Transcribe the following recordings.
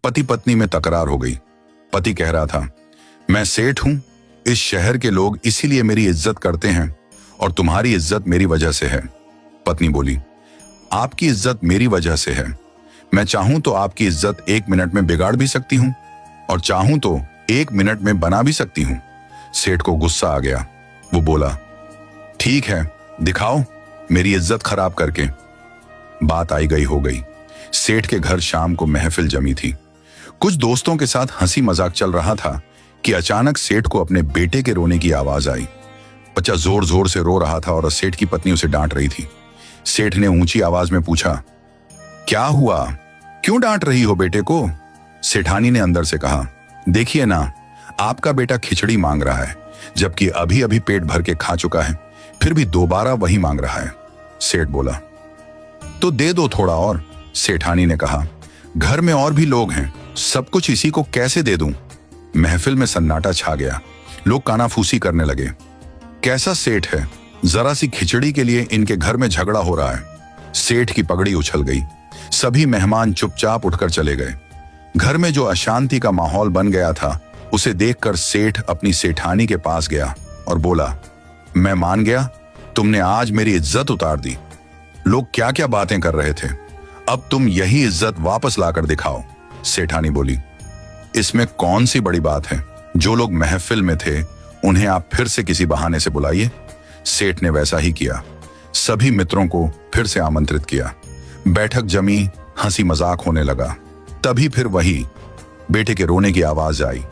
पति पत्नी में तकरार हो गई। पति कह रहा था, मैं सेठ हूं, इस शहर के लोग इसीलिए मेरी इज्जत करते हैं और तुम्हारी इज्जत मेरी वजह से है। पत्नी बोली, आपकी इज्जत मेरी वजह से है। मैं चाहूं तो आपकी इज्जत 1 मिनट में बिगाड़ भी सकती हूं और चाहूं तो 1 मिनट में बना भी सकती हूं। सेठ को गुस्सा आ गया। वो बोला, ठीक है, दिखाओ मेरी इज्जत खराब करके। बात आई गई हो गई। सेठ के घर शाम को महफिल जमी थी। कुछ दोस्तों के साथ हंसी मजाक चल रहा था कि अचानक सेठ को अपने बेटे के रोने की आवाज आई। बच्चा जोर जोर से रो रहा था और सेठ की पत्नी उसे डांट रही थी। सेठ ने ऊंची आवाज में पूछा, क्या हुआ, क्यों डांट रही हो बेटे को? सेठानी ने अंदर से कहा, देखिए ना, आपका बेटा खिचड़ी मांग रहा है, जबकि अभी अभी पेट भर के खा चुका है, फिर भी दोबारा वही मांग रहा है। सेठ बोला, तो दे दो थोड़ा और। सेठानी ने कहा, घर में और भी लोग हैं, सब कुछ इसी को कैसे दे दूं? महफिल में सन्नाटा छा गया। लोग कानाफूसी करने लगे। कैसा सेठ है, जरा सी खिचड़ी के लिए इनके घर में झगड़ा हो रहा है। सेठ की पगड़ी उछल गई। सभी मेहमान चुपचाप उठकर चले गए। घर में जो अशांति का माहौल बन गया था, उसे देखकर सेठ अपनी सेठानी के पास गया और बोला, मैं मान गया, तुमने आज मेरी इज्जत उतार दी। लोग क्या क्या बातें कर रहे थे, अब तुम यही इज्जत वापस लाकर दिखाओ। सेठानी बोली, इसमें कौन सी बड़ी बात है? जो लोग महफिल में थे उन्हें आप फिर से किसी बहाने से बुलाइए। सेठ ने वैसा ही किया। सभी मित्रों को फिर से आमंत्रित किया। बैठक जमी, हंसी मजाक होने लगा। तभी फिर वही बेटे के रोने की आवाज आई।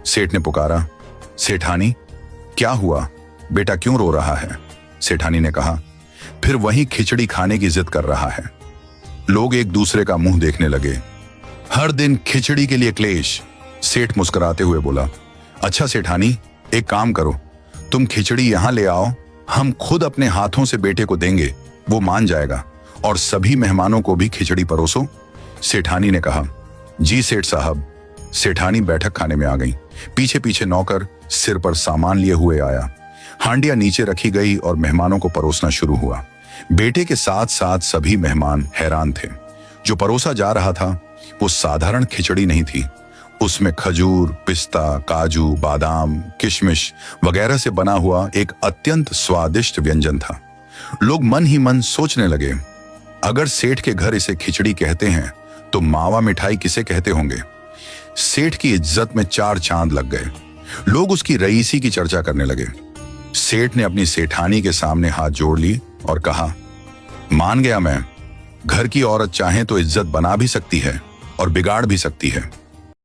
सेठ ने पुकारा, सेठानी, क्या हुआ, बेटा क्यों रो रहा है? सेठानी ने कहा, फिर वही खिचड़ी खाने की जिद कर रहा है। लोग एक दूसरे का मुंह देखने लगे। हर दिन खिचड़ी के लिए क्लेश। सेठ मुस्कुराते हुए बोला, अच्छा सेठानी, एक काम करो, तुम खिचड़ी यहां ले आओ, हम खुद अपने हाथों से बेटे को देंगे, वो मान जाएगा, और सभी मेहमानों को भी खिचड़ी परोसो। सेठानी ने कहा, जी सेठ साहब। सेठानी बैठक खाने में आ गई। पीछे पीछे नौकर सिर पर सामान लिए हुए आया। हांडियां नीचे रखी गई और मेहमानों को परोसना शुरू हुआ। बेटे के साथ साथ सभी मेहमान हैरान थे। जो परोसा जा रहा था वो साधारण खिचड़ी नहीं थी, उसमें खजूर, पिस्ता, काजू, बादाम, किशमिश वगैरह से बना हुआ एक अत्यंत स्वादिष्ट व्यंजन था। लोग मन ही मन सोचने लगे, अगर सेठ के घर इसे खिचड़ी कहते हैं तो मावा मिठाई किसे कहते होंगे? सेठ की इज्जत में 4 चांद लग गए। लोग उसकी रईसी की चर्चा करने लगे। सेठ ने अपनी सेठानी के सामने हाथ जोड़ ली और कहा, मान गया मैं, घर की औरत चाहे तो इज्जत बना भी सकती है और बिगाड़ भी सकती है।